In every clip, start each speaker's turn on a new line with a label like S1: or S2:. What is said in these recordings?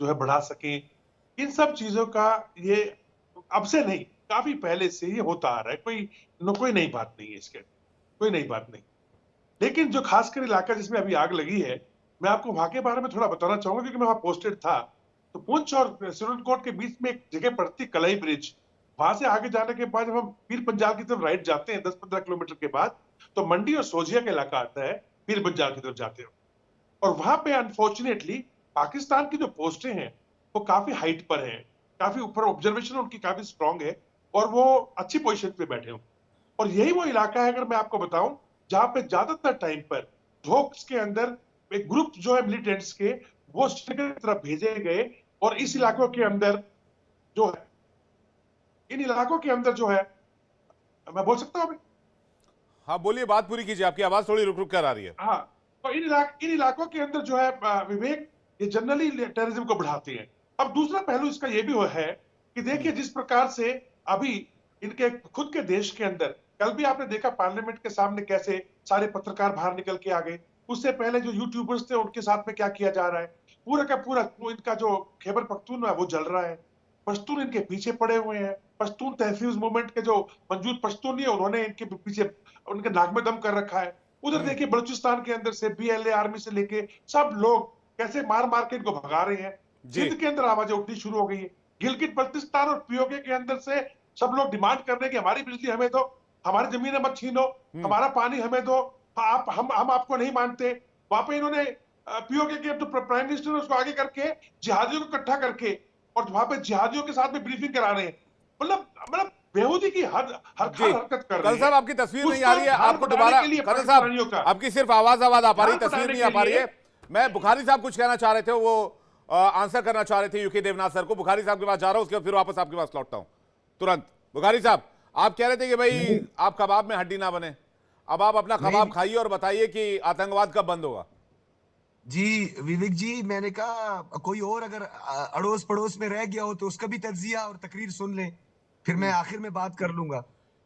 S1: जो है बढ़ा सकें। इन सब चीजों का ये अब से नहीं, काफी पहले से ये होता आ रहा है। कोई नई बात नहीं है इसके, कोई नई बात नहीं। लेकिन जो खासकर इलाका जिसमें अभी आग लगी है, मैं आपको वहां के बारे में थोड़ा बताना चाहूंगा क्योंकि मैं वहां पोस्टेड था। तो पुंछ और सिरनकोट के बीच में एक जगह पड़ती कलाई ब्रिज। वहां से आगे जाने के बाद जब हम पीर पंजाल की तरफ राइट जाते हैं 10-15 किलोमीटर के बाद, तो मंडी और सोजिया का इलाका आता है, पीर पंजाल की तरफ जाते हो। और वहां पे अनफॉर्चुनेटली पाकिस्तान की जो पोस्टें हैं वो काफी हाइट पर हैं, काफी ऊपर, ऑब्जर्वेशन उनकी काफी स्ट्रांग है और वो अच्छी पोजीशन पे बैठे हो। और यही वो इलाका है, अगर मैं आपको बताऊं, जहां पे ज्यादातर टाइम पर धोक्स के अंदर एक ग्रुप जो है मिलिटेंट्स के, वो श्रीनगर की तरफ भेजे गए। और इस इलाकों के अंदर जो है, इन इलाकों के अंदर जो है, मैं बोल सकता हूं अभी?
S2: हाँ बोलिए, बात पूरी कीजिए, आपकी आवाज थोड़ी रुक रुक कर आ रही है।
S1: हाँ, तो इन इलाकों के अंदर जो है विवेक, ये जनरली टेररिज्म को बढ़ाती है। अब दूसरा पहलू इसका ये भी है कि देखिए जिस प्रकार से अभी इनके खुद के देश के अंदर, कल भी आपने देखा पार्लियामेंट के सामने कैसे सारे पत्रकार बाहर निकल के आ गए। उससे पहले जो यूट्यूबर्स थे उनके साथ में क्या किया जा रहा है, पूरा का पूरा इनका जो खैबर पख्तूनख्वा है वो जल रहा है। पश्तून इनके पीछे पड़े हुए हैं। पश्तून तहफीज मूवमेंट के जो मौजूद पश्तून नहीं है, उन्होंने इनके पीछे, उनके नाक में दम कर रखा है। उधर देखिए बलूचिस्तान के अंदर से बीएलए आर्मी से लेके सब लोग कैसे मार मार के इनको भगा रहे हैं। सिंध के अंदर आवाजें उठनी शुरू हो गई है। गिलगित बल्तिस्तान और पीओके के अंदर से सब लोग डिमांड कर रहे हैं कि हमारी बिजली हमें दो, हमारी जमीनें मत छीनो, हमारा पानी हमें दो, आप हम आपको नहीं मानते। वहां पे इन्होंने पीओके के जो प्राइम मिनिस्टर उसको आगे करके जिहादियों को इकट्ठा करके और वहां पे जिहादियों के साथ में ब्रीफिंग करा रहे हैं। मतलब बेहूदी की हर हरकत कर रहे
S2: कर्नल
S1: हैं।
S2: साहब आपकी तस्वीर नहीं आ रही है, आपको दोबारा, कर्नल साहब आपकी सिर्फ आवाज आ पा रही, तस्वीर नहीं आ पा रही है। मैं बुखारी साहब कुछ कहना चाह रहे थे, वो आंसर करना चाह रहे थे यूके देवनाथ सर को। बुखारी साहब के पास जा रहा हूं, उसके बाद फिर वापस आपके पास लौटता हूं तुरंत। बुखारी साहब, आप कह रहे थे कि भाई आप कबाब में हड्डी ना बने, अब आप अपना कबाब खाइए और बताइए कि आतंकवाद कब बंद होगा।
S3: जी विवेक जी, मैंने कहा कोई और अगर अड़ोस पड़ोस में रह गया हो तो उसका भी तज्जिया और तकरीर सुन ले, फिर मैं आखिर में बात कर लूंगा।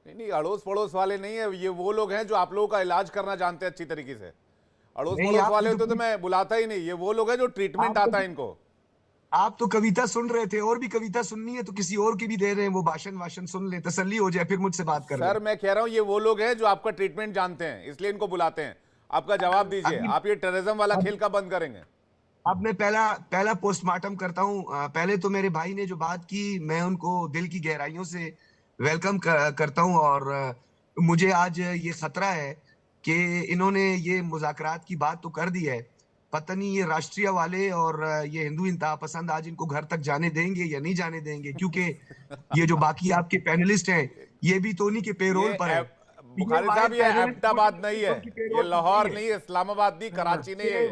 S2: नहीं, अड़ोस पड़ोस वाले नहीं है ये, वो लोग हैं जो आप लोगों का इलाज करना जानते हैं अच्छी तरीके से। अड़ोस पड़ोस वाले होते तो मैं बुलाता ही नहीं। ये वो लोग हैं जो ट्रीटमेंट आता है इनको।
S3: आप तो कविता सुन रहे थे, और भी कविता सुननी है तो किसी और की भी दे रहे हैं, वो भाषण सुन ले, तसल्ली हो जाए, फिर मुझसे बात कर
S2: सर मैं कह रहा हूं ये वो लोग हैं जो आपका ट्रीटमेंट जानते हैं, इसलिए इनको बुलाते हैं। आपका जवाब दीजिए, आप ये टेररिज्म वाला खेल कब बंद करेंगे?
S3: अब मैं पहला पोस्टमार्टम करता हूं। पहले तो मेरे भाई ने जो बात की, मैं उनको दिल की गहराइयों से वेलकम करता हूं। और मुझे आज ये खतरा है कि इन्होंने ये मुज़ाकरात की बात तो कर दी है, पता नहीं ये राष्ट्रीय वाले और ये हिंदू इंतहा पसंद आज इनको घर तक जाने देंगे या नहीं जाने देंगे, क्योंकि ये जो बाकी आपके पैनलिस्ट हैं ये भी तो उन्हीं के पेरोल पर है।
S2: बुखारी साहब ये अहमदाबाद नहीं है, ये लाहौर नहीं है, इस्लामाबाद नहीं, कराची नहीं है,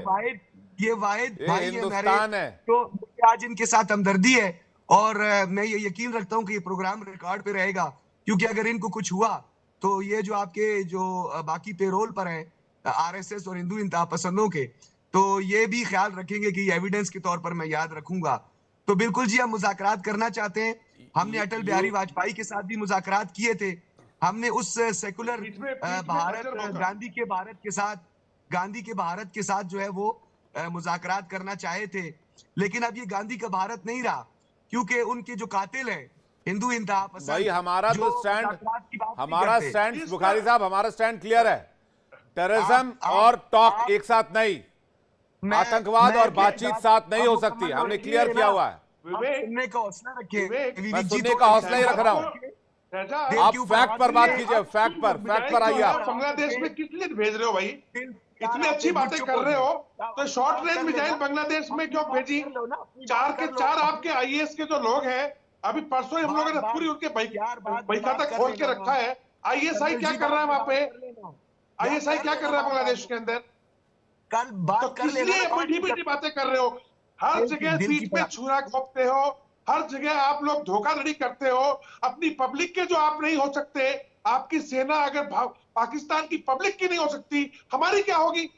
S3: ये वाहिद भाई
S2: हिंदुस्तान है।
S3: तो मुझे आज इनके साथ हमदर्दी है और मैं ये यकीन रखता हूं कि ये प्रोग्राम रिकॉर्ड पे रहेगा, क्योंकि अगर इनको कुछ हुआ तो ये जो आपके जो बाकी पेरोल पर हैं आरएसएस और हिंदू इंतहा पसंदों के, तो ये भी ख्याल रखेंगे कि एविडेंस के तौर पर मैं याद रखूंगा। तो बिल्कुल जी, हम मुज़ाकरात करना चाहते हैं। हमने अटल बिहारी वाजपेयी के साथ भी मुज़ाकरात किए थे। हमने उस सेकुलर भारत गांधी के भारत के साथ जो है वो मुज़ाकरात करना चाहे थे, लेकिन अब ये गांधी का भारत नहीं रहा, क्योंकि उनके जो कातिल हैं हिंदू इंतहा पसंद।
S2: भाई हमारा तो स्टैंड बुखारी साहब, हमारा स्टैंड क्लियर है। टेररिज्म और टॉक एक साथ नहीं, आतंकवाद और बातचीत साथ नहीं हो सकती, हमने क्लियर किया हुआ है।
S3: सुनने का हौसला रखिए,
S2: मैं सुनने का हौसला ही रख रहा हूँ। आप फैक्ट पर बात कीजिए, फैक्ट पर आइए। आप
S1: बांग्लादेश में किस लिए भेज रहे हो भाई? इतनी अच्छी बातें कर रहे हो तो शॉर्ट रेंज मिसाइल बांग्लादेश में क्यों भेजी? 4 के 4 आपके आईएएस के जो लोग हैं, अभी परसों हम लोगों ने पूरी उनके बहीखाता खोल के रखा है। आईएसआई क्या कर रहा है वहां पे? आईएसआई क्या कर रहा है बांग्लादेश के अंदर?
S3: कल बात
S1: तो किस लिए मीठी बातें कर रहे हो? हर जगह पीठ पे छुरा घोंपते हो, हर जगह आप लोग धोखाधड़ी करते हो। अपनी पब्लिक के जो आप नहीं हो सकते, आपकी सेना अगर पाकिस्तान की पब्लिक की नहीं हो सकती, हमारी क्या होगी?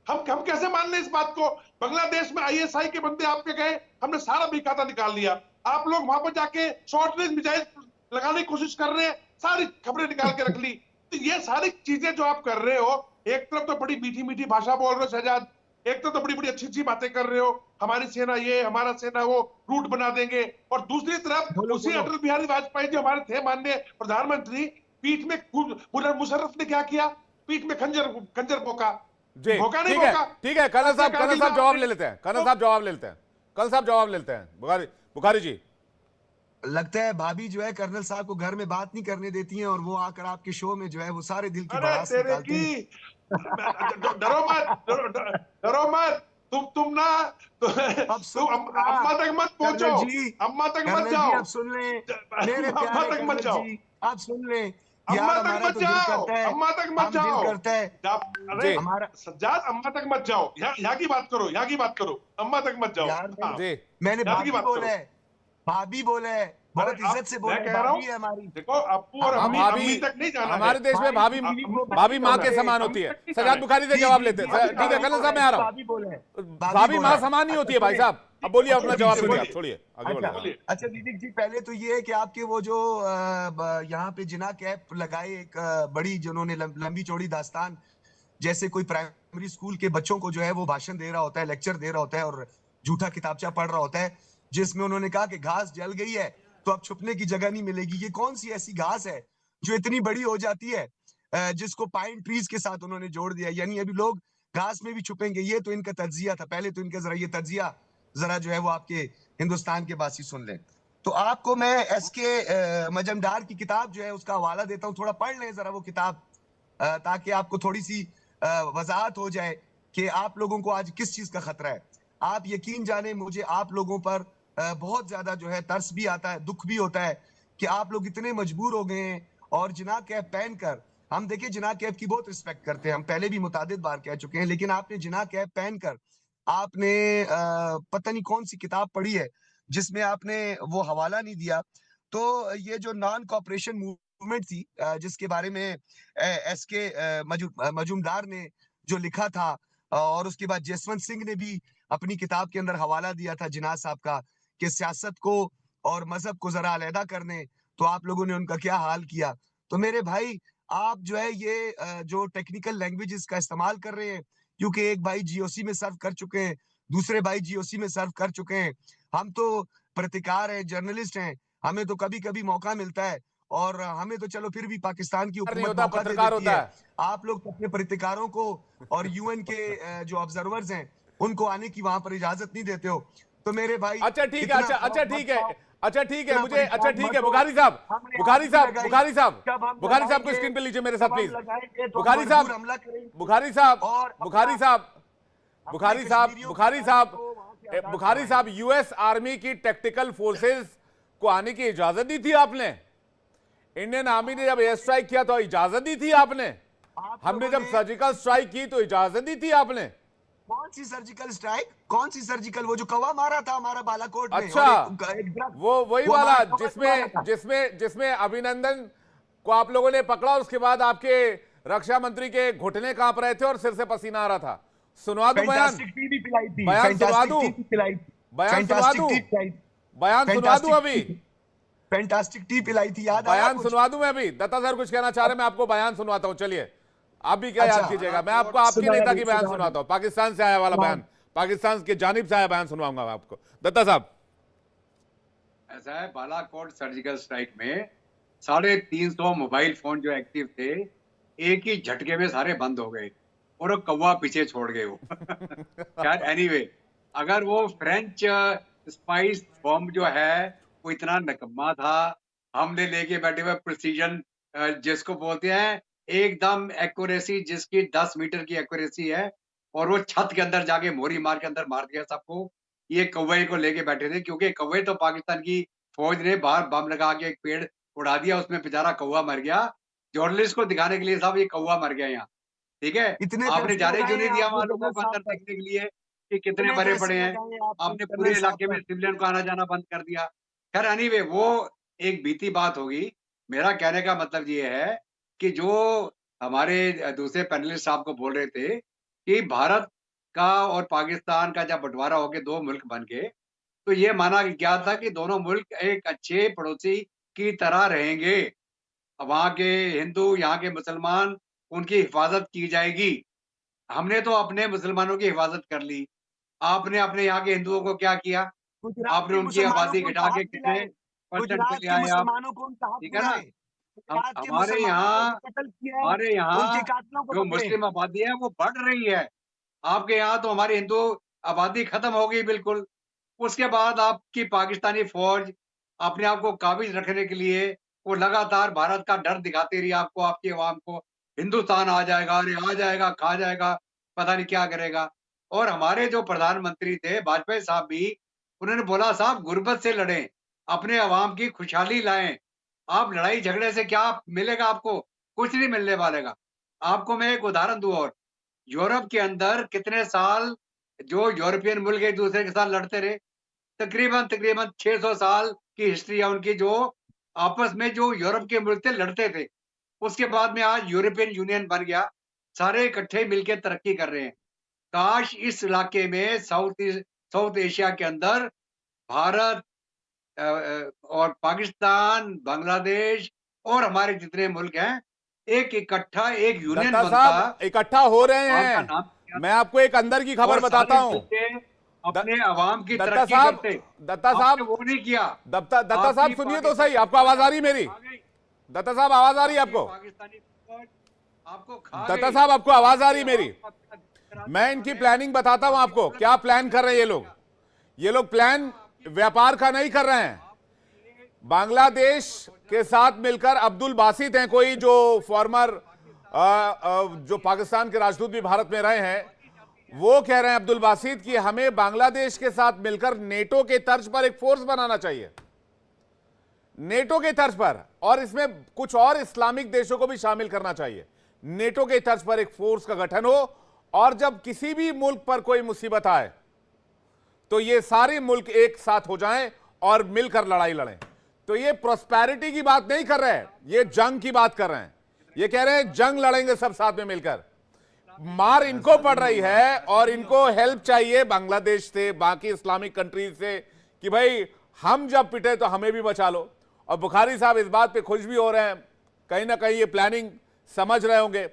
S1: हम कैसे मान लें इस बात को? बांग्लादेश में आईएसआई के बंदे आपके गए, हमने सारा बहीखाता निकाल लिया। आप लोग वहां पर जाके शॉर्ट रेंज मिसाइल लगाने की कोशिश कर रहे हैं, सारी खबरें निकाल के रख ली। तो ये सारी चीजें जो आप कर रहे हो, एक तरफ तो बड़ी मीठी मीठी भाषा बोल रहे हो शहजाद, एक तो बड़ी बड़ी अच्छी अच्छी बातें कर रहे हो, हमारी सेना ये, हमारा सेना वो, रूट बना देंगे, और दूसरी तरफ उसी अटल बिहारी वाजपेयी जो हमारे थे माननीय प्रधानमंत्री, पीठ में मुशर्रफ ने क्या किया, पीठ में खंजर भोंका। भोंका नहीं भोंका।
S2: ठीक है कर्नल साहब जवाब ले लेते हैं, कर्नल साहब जवाब ले लेते हैं, कर्नल साहब जवाब ले लेते हैं। बुखारी जी,
S3: लगता है भाभी जो है कर्नल साहब को घर में बात नहीं करने देती हैं, और वो आकर आपके शो में जो है वो सारे दिल की भड़ास निकालती हैं।
S1: डरो मत, तुम ना, अम्मा तक मत पहुंचो, अम्मा तक मत जाओ।
S3: अब सुन लें मेरे प्यारे कर्नल जी, आप सुन लें यार, हमारा तो दिल करता है,
S1: अम्मा तक मत जाओ,
S3: दिल करता है
S1: अरे हमारा सज्जाद, अम्मा तक मत जाओ, यहाँ की बात करो, यहाँ की बात करो, अम्मा तक मत जाओ।
S3: मैंने भाभी बोला है, भाभी बोला है, बहुत इज्जत से बोला है, भाभी है हमारी।
S1: देखो अप्पू और अम्मी तक नहीं जाना,
S2: हमारे देश में भाभी माँ के समान होती है। सज्जाद बुखारी से जवाब लेते हैं। ठीक है कर्नल साहब, मैं आ रहा हूँ। भाभी माँ समान ही होती है भाई साहब। अब बोलिए, अपना जवाब छोड़िए, आगे बढ़िए।
S3: अच्छा विवेक जी, पहले तो ये है कि आपके वो जो यहाँ पे जिना कैप लगाए एक बड़ी, जिन्होंने लंबी चौड़ी दास्तान, जैसे कोई प्राइमरी स्कूल के बच्चों को जो है वो भाषण दे रहा होता है, लेक्चर दे रहा होता है, और झूठा किताबचा पढ़ रहा होता है, जिसमें उन्होंने कहा कि घास जल गई है तो अब छुपने की जगह नहीं मिलेगी। ये कौन सी ऐसी घास है जो इतनी बड़ी हो जाती है, जिसको पाइन ट्रीज के साथ उन्होंने जोड़ दिया, यानी अभी लोग घास में भी छुपेंगे। ये तो इनका तज्जिया था। पहले तो इनका जरा ये तज्जिया जरा जो है वो आपके हिंदुस्तान के वासी सुन लें। तो आपको मैं एसके मजमदार की किताब जो है उसका हवाला देता हूँ, थोड़ा पढ़ लें जरा वो किताब, ताकि आपको थोड़ी सी वजाहत हो जाए कि आप लोगों को आज किस चीज का खतरा है। आप यकीन जाने, मुझे आप लोगों पर बहुत ज्यादा जो है तरस भी आता है, दुख भी होता है कि आप लोग इतने मजबूर हो गए हैं। और जिना कैप पहनकर, हम देखिए जिना कैप की बहुत रिस्पेक्ट करते हैं, हम पहले भी मुतादिद बार कह चुके हैं, लेकिन आपने जिना कैप पहनकर आपने पता नहीं कौन सी किताब पढ़ी है जिसमें आपने वो हवाला नहीं दिया। तो ये जो नॉन कॉपरेशन मूवमेंट थी, जिसके बारे में एसके मजूमदार ने जो लिखा था, और उसके बाद जसवंत सिंह ने भी अपनी किताब के अंदर हवाला दिया था जिना साहब का, कि सियासत को और मजहब को जरा अलहदा करने, तो आप लोगों ने उनका क्या हाल किया। तो मेरे भाई, आप जो है ये जो टेक्निकल लैंग्वेजेस का इस्तेमाल कर रहे हैं, क्योंकि एक भाई जीओसी में सर्व कर चुके हैं, दूसरे भाई जीओसी में सर्व कर चुके हैं, हम तो पत्रकार हैं, जर्नलिस्ट हैं, हमें तो कभी कभी मौका मिलता है, और हमें तो चलो फिर भी पाकिस्तान की हुकूमत मौका दे देती है। आप लोग अपने पत्रकारों को और यूएन के जो ऑब्जर्वर्स हैं उनको आने की वहां पर इजाजत नहीं देते हो। तो मेरे भाई,
S2: अच्छा ठीक है, अच्छा ठीक है, अच्छा ठीक है, मुझे अच्छा ठीक है, बुखारी साहब को स्क्रीन पे लीजिए मेरे साथ प्लीज। बुखारी साहब, यूएस आर्मी की टेक्टिकल फोर्सेस को आने की इजाजत दी थी आपने? इंडियन आर्मी ने जब एयर स्ट्राइक किया तो इजाजत दी थी आपने? हमने जब सर्जिकल स्ट्राइक की तो इजाजत दी थी आपने?
S3: कौन सी सर्जिकल स्ट्राइक? कौन सी सर्जिकल? वो जो कौवा मारा था हमारा बालाकोट में।
S2: अच्छा, वो वही वाला जिसमें अभिनंदन को आप लोगों ने पकड़ा, उसके बाद आपके रक्षा मंत्री के घुटने कांप रहे थे और सिर से पसीना आ रहा था। सुनवा दूं बयान? बयान सुनवा दूं अभी?
S3: फैंटास्टिक टी पिलाई थी, याद?
S2: बयान सुनवा दूं मैं अभी? दत्ता सर कुछ कहना चाह रहे, मैं आपको बयान सुनवाता हूं। चलिए, आप भी क्या याद कीजिएगा, मैं आपको आपके नेता की बयान सुनाता हूं। पाकिस्तान से आया वाला बयान, पाकिस्तान की जानिब से आया बयान सुनवाऊंगा मैं आपको। दत्ता साहब,
S4: ऐसा है, बालाकोट सर्जिकल स्ट्राइक में 350 मोबाइल फोन जो एक्टिव थे, एक ही झटके में सारे बंद हो गए, और वो कौवा पीछे छोड़ गए वो। यार एनीवे, अगर वो फ्रेंच स्पाइस बॉम्ब जो है वो इतना निकम्मा था, हमने लेके बैठे हुए प्रिसीजन, जिसको बोलते हैं एकदम एक्यूरेसी, जिसकी 10 मीटर की एक्यूरेसी है, और वो छत के अंदर जाके मोरी मार के अंदर मार दिया सबको। ये कौवे को लेके बैठे थे, क्योंकि कौवे तो पाकिस्तान की फौज ने बाहर बम लगा के एक पेड़ उड़ा दिया, उसमें बेचारा कौवा मर गया। जर्नलिस्ट को दिखाने के लिए साहब ये कौवा मर गया यहाँ, ठीक है? आपने जाने क्यों नहीं दिया वहां लोगों को अंदर देखने के लिए कि कितने मरे पड़े हैं? आपने पूरे इलाके में सिविलियन को आना जाना बंद कर दिया। खैर एनीवे, वो एक बीती बात होगी। मेरा कहने का मतलब ये है कि जो हमारे दूसरे पैनलिस्ट साहब को बोल रहे थे कि भारत का और पाकिस्तान का जब बंटवारा हो गया, 2 मुल्क बन गए, तो ये माना गया था कि दोनों मुल्क एक अच्छे पड़ोसी की तरह रहेंगे। वहां के हिंदू, यहाँ के मुसलमान, उनकी हिफाजत की जाएगी। हमने तो अपने मुसलमानों की हिफाजत कर ली, आपने अपने यहाँ के हिंदुओं को क्या किया?
S3: गुजरात
S4: आपने
S3: के
S4: उनकी
S3: मुसलमानों
S4: आबादी
S3: को
S4: घटा
S3: उनका
S4: के
S3: हक
S4: कितने
S3: दिलाए,
S4: परसेंट पे
S3: गुजरात
S4: ले
S3: के
S4: आए आप?
S3: मुसलमानों को उनका हक
S4: ठीक है ना?
S3: दिलाए, गुजरात के
S4: हमारे
S3: मुसलमानों को
S4: यहाँ
S3: जो कत्ल किया है,
S4: हमारे
S3: उनके
S4: यहाँ
S3: कातिलों को
S4: जो
S3: पकड़े।
S4: मुस्लिम आबादी है वो बढ़ रही है। आपके यहाँ तो हमारी हिंदू आबादी खत्म हो गई बिल्कुल। उसके बाद आपकी पाकिस्तानी फौज अपने आप को काबिज रखने के लिए वो लगातार भारत का डर दिखाती रही आपको, आपकी अवाम को। हिंदुस्तान आ जाएगा, अरे आ जाएगा, खा जाएगा, पता नहीं क्या करेगा। और हमारे जो प्रधानमंत्री थे वाजपेयी साहब भी, उन्होंने बोला साहब गुर्बत से लड़ें, अपने अवाम की खुशहाली लाएं। आप लड़ाई झगड़े से क्या मिलेगा आपको? कुछ नहीं मिलने वालेगा। आपको मैं एक उदाहरण दूं और यूरोप के अंदर कितने साल जो यूरोपियन मुल्क एक दूसरे के साथ लड़ते रहे, तकरीबन 600 साल की हिस्ट्री है उनकी, जो आपस में जो यूरोप के मुल्क थे लड़ते थे। उसके बाद में आज यूरोपियन यूनियन बन गया, सारे इकट्ठे मिलकर तरक्की कर रहे हैं। काश इस इलाके में साउथ एशिया के अंदर भारत और पाकिस्तान, बांग्लादेश और हमारे जितने मुल्क हैं, एक इकट्ठा एक यूनियन
S2: दत्ता
S4: बनता,
S2: साहब इकट्ठा हो रहे
S4: अवाम का
S2: हैं।
S4: नाम क्या
S2: मैं आपको एक अंदर की खबर
S4: और
S2: बताता
S4: सारे
S2: हूं।
S4: मिलके अपने अवाम की
S2: दत्ता
S4: तरक्की
S2: साहब,
S4: करते।
S2: दत्ता
S4: आपने
S2: साहब,
S4: वो नहीं किया।
S2: दत्ता साहब
S4: आपकी
S2: सुनिए तो सही।
S4: पाकिस्तानी
S2: आपको आवाज आ रही
S4: फौज
S2: मेरी?
S4: खा गई।
S2: दत्ता साहब आवाज आ रही है
S4: आपकी
S2: आपको?
S4: पाकिस्तानी फौज आपको खा
S2: दत्ता
S4: गई।
S2: साहब आपको आवाज आ रही
S4: आपके
S2: मेरी?
S4: अवाम का कराची
S2: मैं इनकी
S4: वाले
S2: प्लानिंग बताता हूं आपको, क्या प्लान कर रहे हैं ये लोग। ये लोग प्लान व्यापार का नहीं कर रहे हैं। बांग्लादेश के साथ मिलकर अब्दुल बासित हैं कोई, जो फॉर्मर जो पाकिस्तान के राजदूत भी भारत में रहे हैं, वो कह रहे हैं अब्दुल बासित कि हमें बांग्लादेश के साथ मिलकर नेटो के तर्ज पर एक फोर्स बनाना चाहिए, नेटो के तर्ज पर, और इसमें कुछ और इस्लामिक देशों को भी शामिल करना चाहिए। नेटो के तर्ज पर एक फोर्स का गठन हो, और जब किसी भी मुल्क पर कोई मुसीबत आए तो ये सारे मुल्क एक साथ हो जाएं और मिलकर लड़ाई लड़ें। तो ये प्रोस्पेरिटी की बात नहीं कर रहे हैं, ये जंग की बात कर रहे हैं। ये कह रहे हैं जंग लड़ेंगे सब साथ में मिलकर। मार इनको पड़ रही है और इनको हेल्प चाहिए बांग्लादेश से, बाकी इस्लामिक कंट्रीज से, कि भाई हम जब पिटे तो हमें भी बचा लो। और बुखारी साहब इस बात पे खुश भी हो रहे हैं, कहीं ना कहीं ये प्लानिंग समझ रहे होंगे।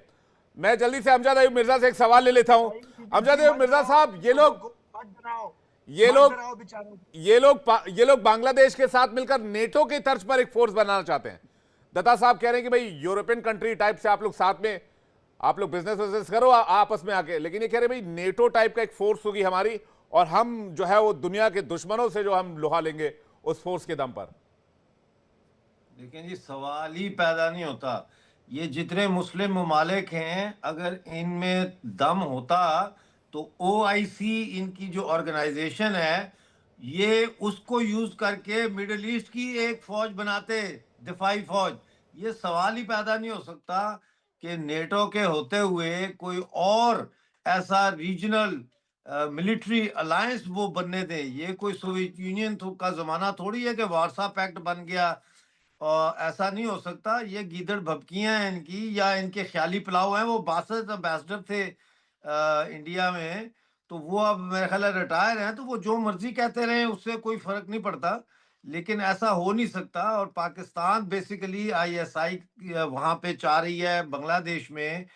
S2: मैं जल्दी से अमजद अयूब मिर्जा से एक सवाल ले लेता हूं। अमजद अयूब मिर्जा साहब, ये लोग बांग्लादेश के साथ मिलकर नेटो के तर्ज पर एक फोर्स बनाना चाहते हैं। दत्ता साहब कह रहे हैं कि भाई यूरोपियन कंट्री टाइप से आप लोग साथ में, आप लोग बिजनेस करो आपस में आके, लेकिन ये कह रहे हैं भाई नेटो टाइप का एक फोर्स होगी हमारी, और हम जो है वो दुनिया के दुश्मनों से जो हम लोहा लेंगे उस फोर्स के दम पर।
S5: लेकिन ये सवाल ही पैदा नहीं होता। ये जितने मुस्लिम ममालिक हैं, अगर इनमें दम होता तो OIC इनकी जो ऑर्गेनाइजेशन है, ये उसको यूज करके मिडिल ईस्ट की एक फौज बनाते, दिफाई फौज। ये सवाल ही पैदा नहीं हो सकता कि नेटो के होते हुए कोई और ऐसा रीजनल मिलिट्री अलायंस वो बनने दें। ये कोई सोवियत यूनियन का जमाना थोड़ी है कि वारसा पैक्ट बन गया, और ऐसा नहीं हो सकता। ये गीदड़ भपकियां हैं इनकी, या इनके ख्याली पुलाव हैं। वो बासत एम्बेसडर थे इंडिया में, तो वो अब मेरे ख्याल रिटायर हैं, तो वो जो मर्जी कहते रहे, उससे कोई फर्क नहीं पड़ता। लेकिन ऐसा हो नहीं सकता। और पाकिस्तान बेसिकली ISI वहां पे चाह रही है बांग्लादेश में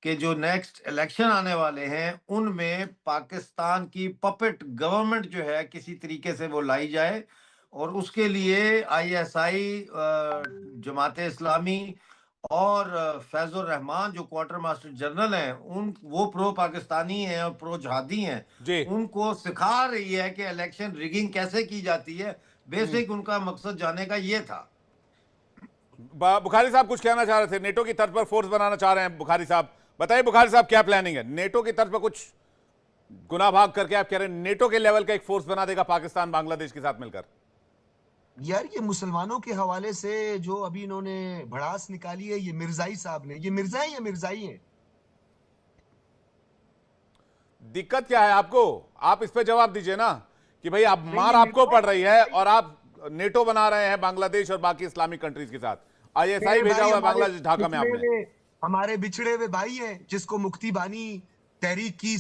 S5: कि जो नेक्स्ट इलेक्शन आने वाले हैं उनमें पाकिस्तान की पपेट गवर्नमेंट जो है किसी तरीके से वो लाई जाए, और उसके लिए ISI, जमाते इस्लामी और फैजुर रहमान जो क्वार्टर मास्टर जनरल हैं, वो प्रो पाकिस्तानी हैं और प्रो जहादी हैं, उनको सिखा रही है कि इलेक्शन रिगिंग कैसे की जाती है। बेसिक उनका मकसद जाने का ये था।
S2: बुखारी साहब कुछ कहना चाह रहे थे, नेटो की तर्ज पर फोर्स बनाना चाह रहे हैं बुखारी साहब, बताइए बुखारी साहब क्या प्लानिंग है? नेटो की तर्ज पर कुछ गुना भाग करके आप कह रहे हैं नेटो के लेवल का एक फोर्स बना देगा पाकिस्तान बांग्लादेश के साथ मिलकर।
S3: यार ये मुसलमानों के हवाले से जो अभी इन्होंने भड़ास निकाली है, ये मिर्जाई साहब ने, ये मिर्जा है या मिर्जाई है?
S2: दिक्कत क्या है आपको? आप इस पे जवाब दीजिए ना कि भाई आप मार आपको पड़ रही है और आप नेटो बना रहे हैं बांग्लादेश और बाकी इस्लामिक कंट्रीज के साथ। ISI भेजा हुआ है बांग्लादेश, ढाका में आपने।
S3: हमारे बिछड़े हुए भाई हैं जिसको मुक्ति बानी तहरीक की